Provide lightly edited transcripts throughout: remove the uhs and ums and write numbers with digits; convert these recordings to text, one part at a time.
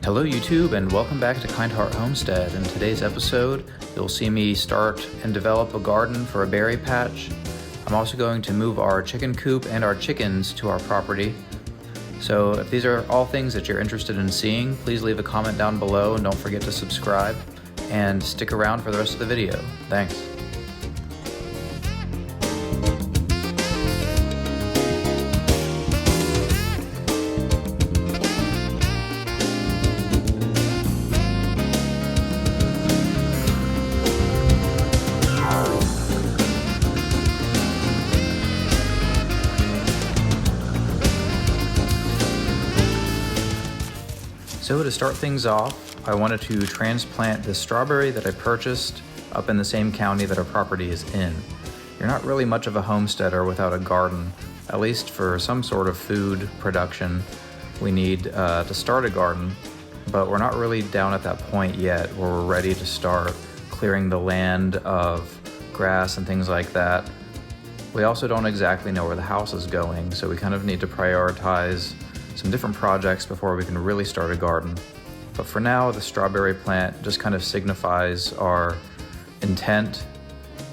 Hello YouTube and welcome back to Kind Heart Homestead. In today's episode, you'll see me start and develop a garden for a berry patch. I'm also going to move our chicken coop and our chickens to our property. So if these are all things that you're interested in seeing, please leave a comment down below and don't forget to subscribe and stick around for the rest of the video. Thanks. So to start things off, I wanted to transplant this strawberry that I purchased up in the same county that our property is in. You're not really much of a homesteader without a garden. At least for some sort of food production, we need to start a garden, but we're not really down at that point yet where we're ready to start clearing the land of grass and things like that. We also don't exactly know where the house is going, so we kind of need to prioritize some different projects before we can really start a garden. But for now, the strawberry plant just kind of signifies our intent,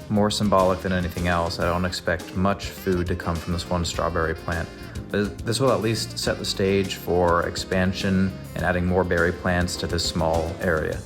more symbolic than anything else. I don't expect much food to come from this one strawberry plant. But this will at least set the stage for expansion and adding more berry plants to this small area.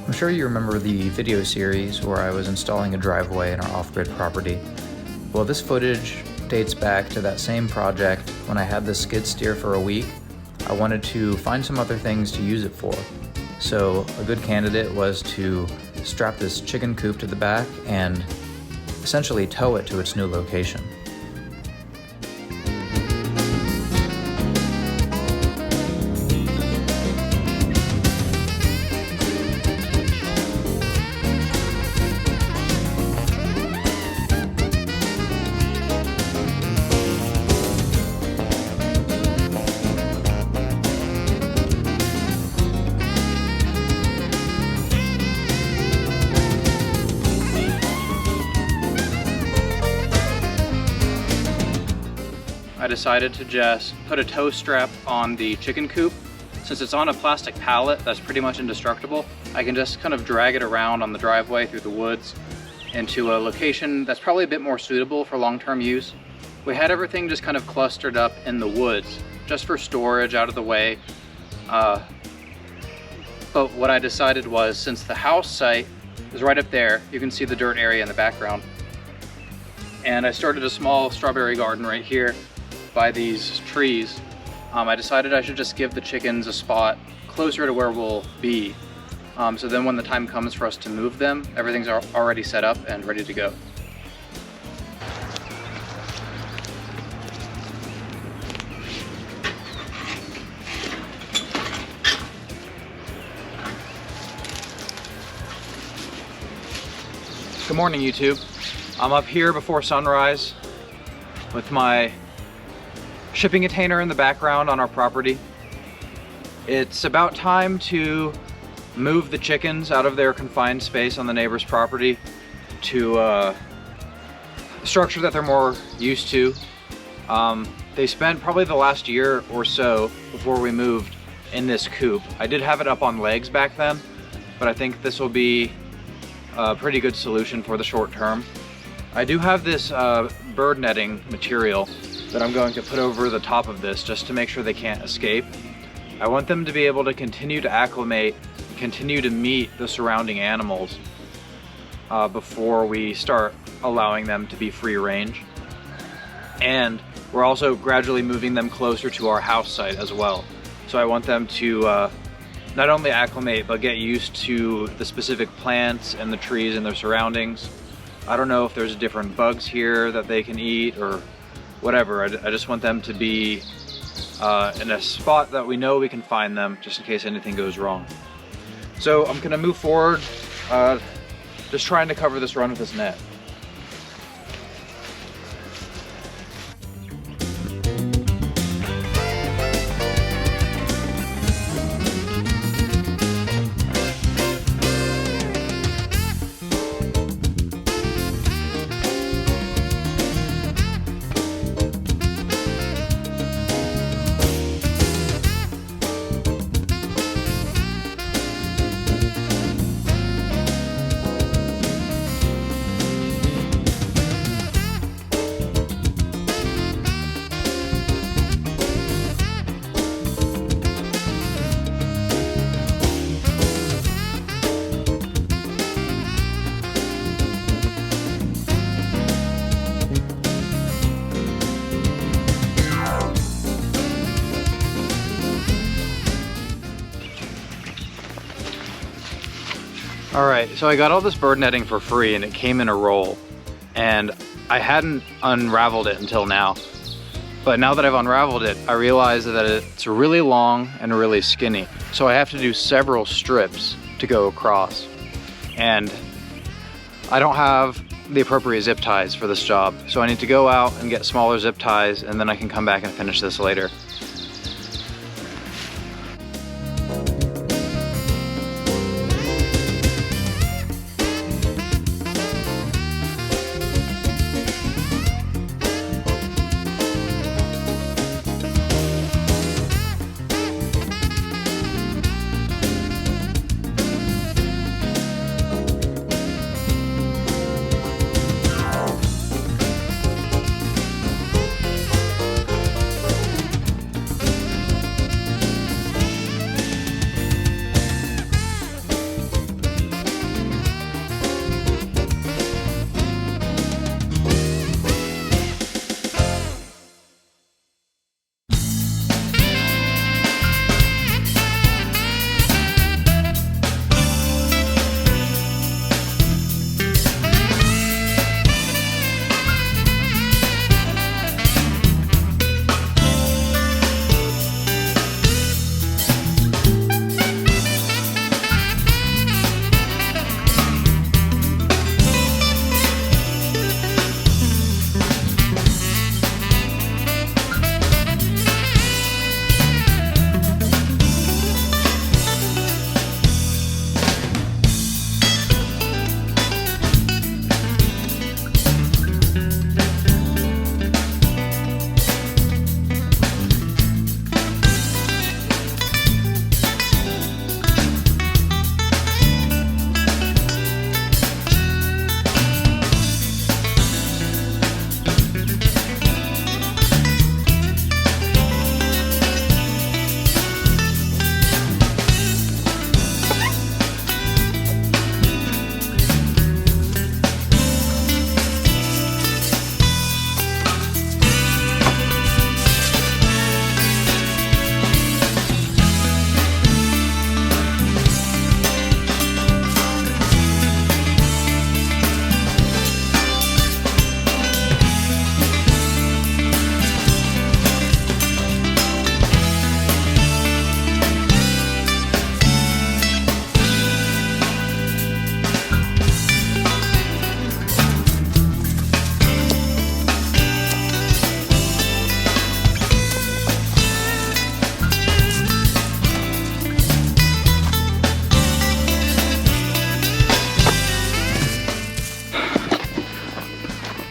I'm sure you remember the video series where I was installing a driveway in our off-grid property. Well, this footage dates back to that same project when I had this skid steer for a week. I wanted to find some other things to use it for. So a good candidate was to strap this chicken coop to the back and essentially tow it to its new location. I decided to just put a tow strap on the chicken coop. Since it's on a plastic pallet that's pretty much indestructible, I can just kind of drag it around on the driveway through the woods into a location that's probably a bit more suitable for long-term use. We had everything just kind of clustered up in the woods, just for storage out of the way. But what I decided was, since the house site is right up there, you can see the dirt area in the background. And I started a small strawberry garden right here by these trees. I decided I should just give the chickens a spot closer to where we'll be. So then when the time comes for us to move them, everything's already set up and ready to go. Good morning, YouTube. I'm up here before sunrise with my shipping container in the background on our property. It's about time to move the chickens out of their confined space on the neighbor's property to a structure that they're more used to. They spent probably the last year or so before we moved in this coop. I did have it up on legs back then, but I think this will be a pretty good solution for the short term. I do have this bird netting material that I'm going to put over the top of this just to make sure they can't escape. I want them to be able to continue to acclimate, continue to meet the surrounding animals before we start allowing them to be free range. And we're also gradually moving them closer to our house site as well. So I want them to not only acclimate, but get used to the specific plants and the trees and their surroundings. I don't know if there's different bugs here that they can eat or whatever. I just want them to be in a spot that we know we can find them, just in case anything goes wrong. So I'm gonna move forward, just trying to cover this run with this net. All right, so I got all this bird netting for free and it came in a roll, and I hadn't unraveled it until now. But now that I've unraveled it, I realize that it's really long and really skinny. So I have to do several strips to go across. And I don't have the appropriate zip ties for this job. So I need to go out and get smaller zip ties, and then I can come back and finish this later.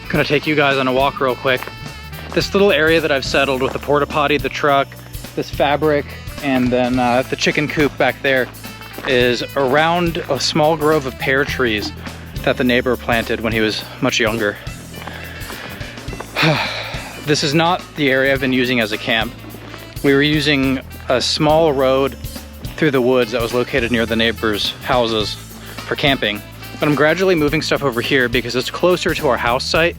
Gonna take you guys on a walk real quick. This little area that I've settled with the porta potty, the truck, this fabric, and then the chicken coop back there is around a small grove of pear trees that the neighbor planted when he was much younger. This is not the area I've been using as a camp. We were using a small road through the woods that was located near the neighbors' houses for camping. But I'm gradually moving stuff over here because it's closer to our house site.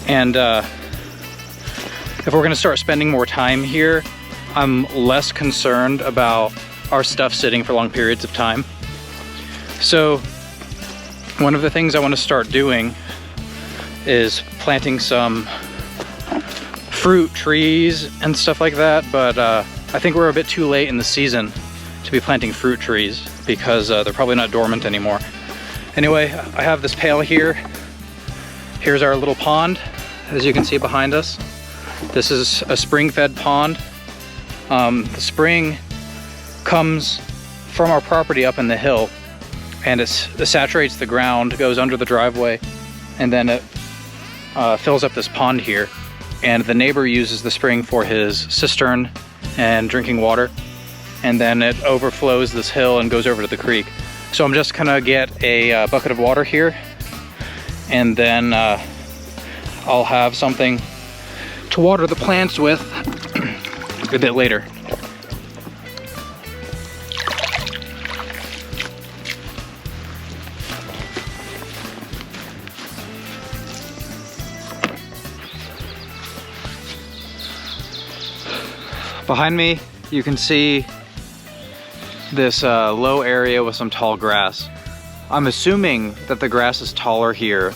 And if we're gonna start spending more time here, I'm less concerned about our stuff sitting for long periods of time. So one of the things I want to start doing is planting some fruit trees and stuff like that, but I think we're a bit too late in the season to be planting fruit trees because they're probably not dormant anymore. Anyway, I have this pail here. Here's our little pond, as you can see behind us. This is a spring-fed pond. The spring comes from our property up in the hill, and it saturates the ground, goes under the driveway, and then it fills up this pond here. And the neighbor uses the spring for his cistern and drinking water, and then it overflows this hill and goes over to the creek. So I'm just gonna get a bucket of water here, and then I'll have something to water the plants with a bit later. Behind me, you can see this low area with some tall grass. I'm assuming that the grass is taller here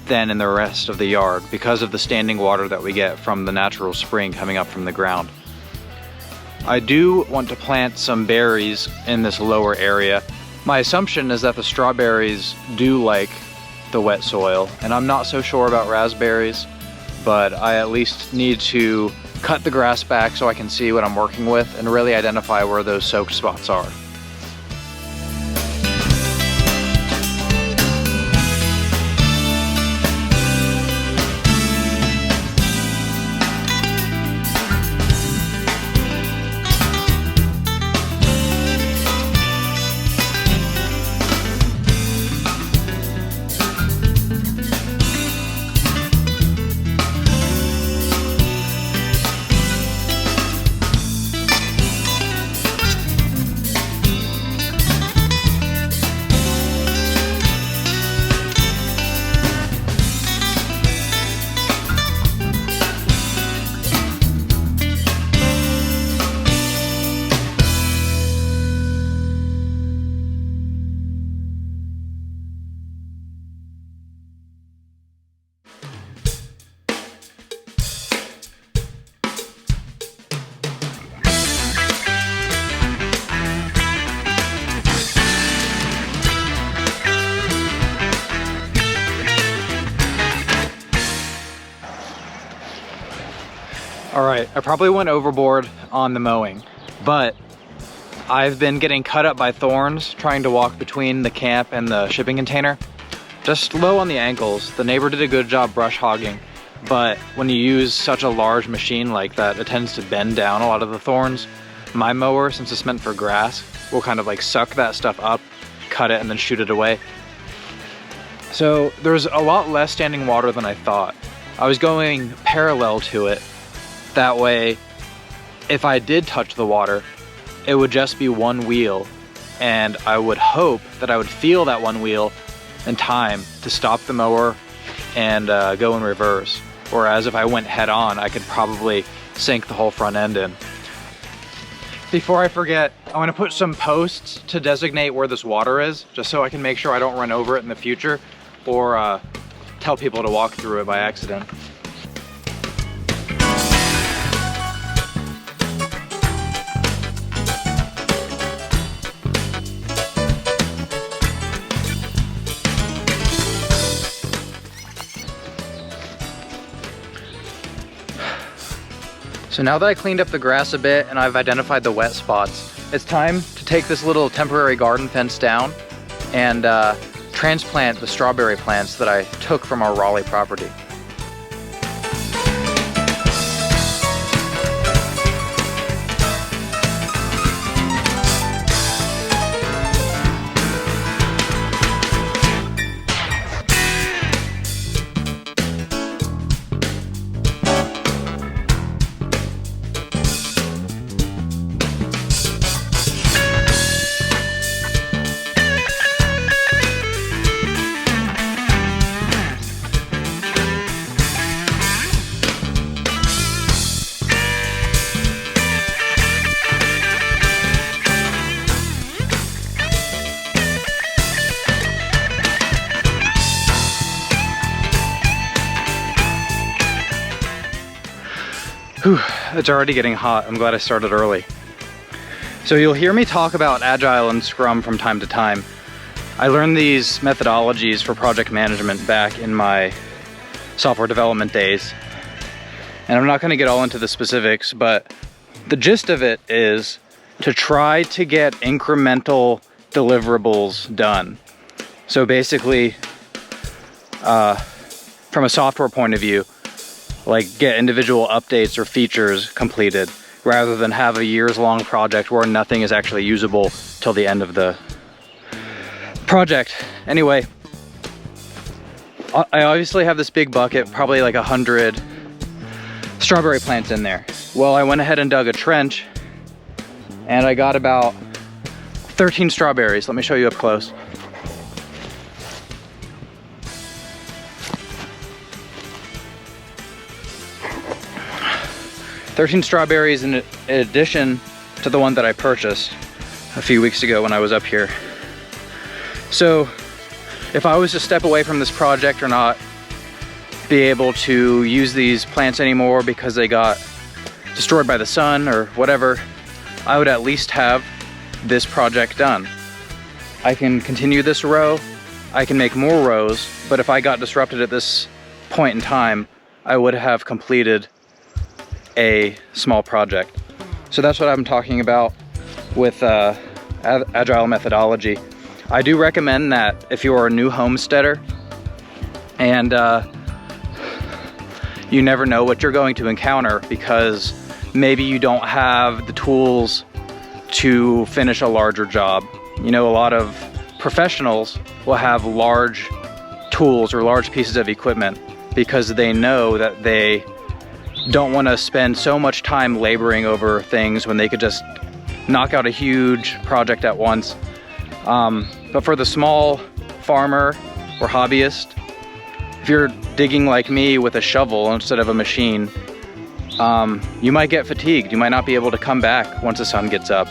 than in the rest of the yard because of the standing water that we get from the natural spring coming up from the ground. I do want to plant some berries in this lower area. My assumption is that the strawberries do like the wet soil, and I'm not so sure about raspberries, but I at least need to cut the grass back so I can see what I'm working with and really identify where those soaked spots are. All right, I probably went overboard on the mowing, but I've been getting cut up by thorns trying to walk between the camp and the shipping container. Just low on the ankles. The neighbor did a good job brush hogging, but when you use such a large machine like that, it tends to bend down a lot of the thorns. My mower, since it's meant for grass, will kind of like suck that stuff up, cut it, and then shoot it away. So there's a lot less standing water than I thought. I was going parallel to it. That way, if I did touch the water, it would just be one wheel, and I would hope that I would feel that one wheel in time to stop the mower and go in reverse. Whereas if I went head on, I could probably sink the whole front end in. Before I forget, I want to put some posts to designate where this water is, just so I can make sure I don't run over it in the future or tell people to walk through it by accident. So now that I cleaned up the grass a bit and I've identified the wet spots, it's time to take this little temporary garden fence down and transplant the strawberry plants that I took from our Raleigh property. Whew, it's already getting hot. I'm glad I started early. So you'll hear me talk about Agile and Scrum from time to time. I learned these methodologies for project management back in my software development days. And I'm not going to get all into the specifics, but the gist of it is to try to get incremental deliverables done. So basically, from a software point of view, like get individual updates or features completed rather than have a years-long project where nothing is actually usable till the end of the project. Anyway, I obviously have this big bucket, probably like 100 strawberry plants in there. Well, I went ahead and dug a trench and I got about 13 strawberries. Let me show you up close. $13 strawberries in addition to the one that I purchased a few weeks ago when I was up here. So if I was to step away from this project or not be able to use these plants anymore because they got destroyed by the sun or whatever, I would at least have this project done. I can continue this row, I can make more rows, but if I got disrupted at this point in time, I would have completed a small project. So that's what I'm talking about with Agile methodology. I do recommend that if you are a new homesteader and you never know what you're going to encounter because maybe you don't have the tools to finish a larger job. You know, a lot of professionals will have large tools or large pieces of equipment because they know that they don't want to spend so much time laboring over things when they could just knock out a huge project at once. But for the small farmer or hobbyist, if you're digging like me with a shovel instead of a machine, you might get fatigued. You might not be able to come back once the sun gets up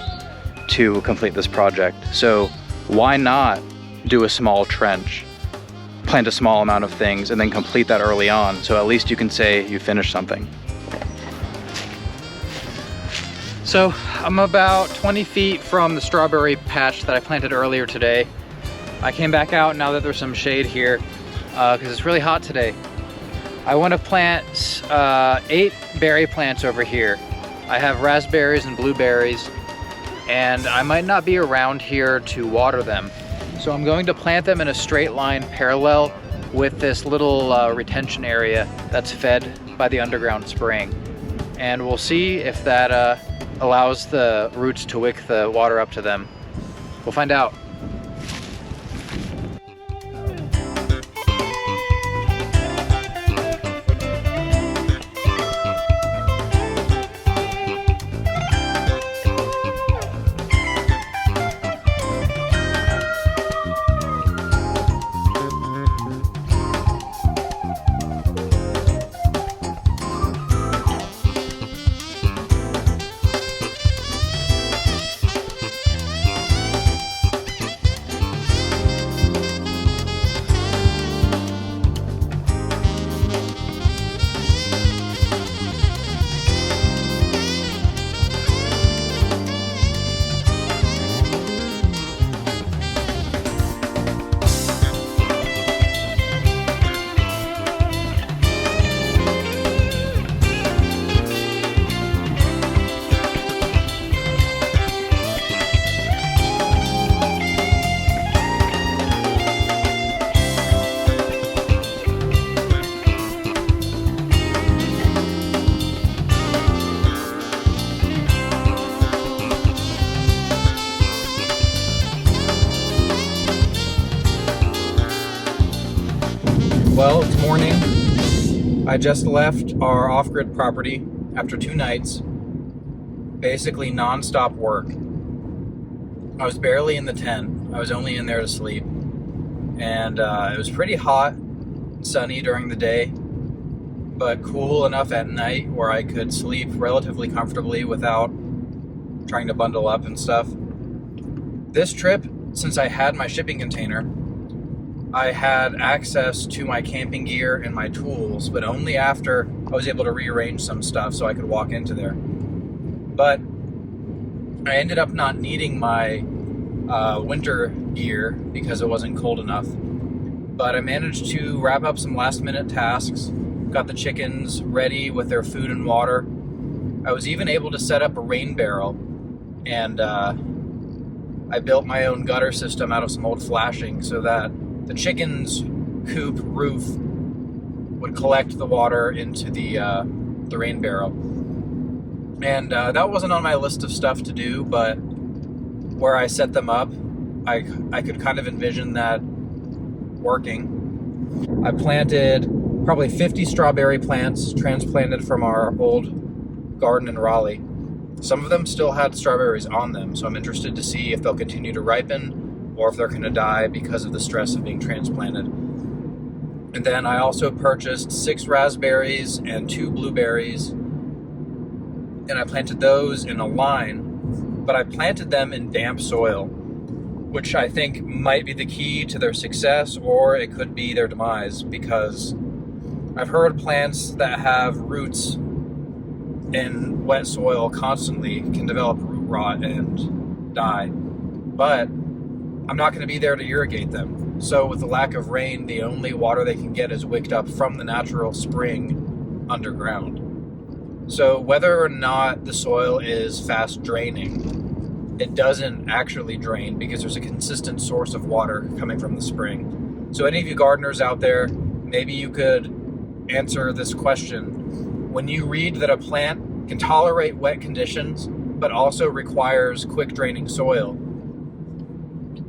to complete this project. So why not do a small trench, plant a small amount of things, and then complete that early on, so at least you can say you finished something. So I'm about 20 feet from the strawberry patch that I planted earlier today. I came back out now that there's some shade here because it's really hot today. I want to plant 8 berry plants over here. I have raspberries and blueberries, and I might not be around here to water them. So I'm going to plant them in a straight line parallel with this little retention area that's fed by the underground spring. And we'll see if that allows the roots to wick the water up to them. We'll find out. Well, it's morning. I just left our off-grid property after 2 nights. Basically non-stop work. I was barely in the tent. I was only in there to sleep. And it was pretty hot, sunny during the day, but cool enough at night where I could sleep relatively comfortably without trying to bundle up and stuff. This trip, since I had my shipping container, I had access to my camping gear and my tools, but only after I was able to rearrange some stuff so I could walk into there. But I ended up not needing my winter gear because it wasn't cold enough. But I managed to wrap up some last minute tasks, got the chickens ready with their food and water. I was even able to set up a rain barrel, and I built my own gutter system out of some old flashing so that the chickens' coop roof would collect the water into the rain barrel. And that wasn't on my list of stuff to do, but where I set them up, I could kind of envision that working. I planted probably 50 strawberry plants transplanted from our old garden in Raleigh. Some of them still had strawberries on them, so I'm interested to see if they'll continue to ripen or if they're going to die because of the stress of being transplanted. And then I also purchased 6 raspberries and 2 blueberries, and I planted those in a line, but I planted them in damp soil, which I think might be the key to their success, or it could be their demise, because I've heard plants that have roots in wet soil constantly can develop root rot and die. But I'm not going to be there to irrigate them. So with the lack of rain, the only water they can get is wicked up from the natural spring underground. So whether or not the soil is fast draining, it doesn't actually drain because there's a consistent source of water coming from the spring. So any of you gardeners out there, maybe you could answer this question. When you read that a plant can tolerate wet conditions, but also requires quick draining soil,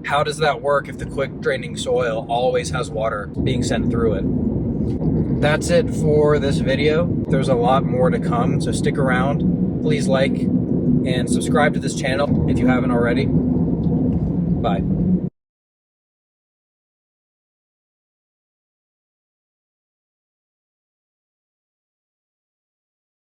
how does that work if the quick draining soil always has water being sent through it? That's it for this video. There's a lot more to come, so stick around. Please like and subscribe to this channel if you haven't already. Bye.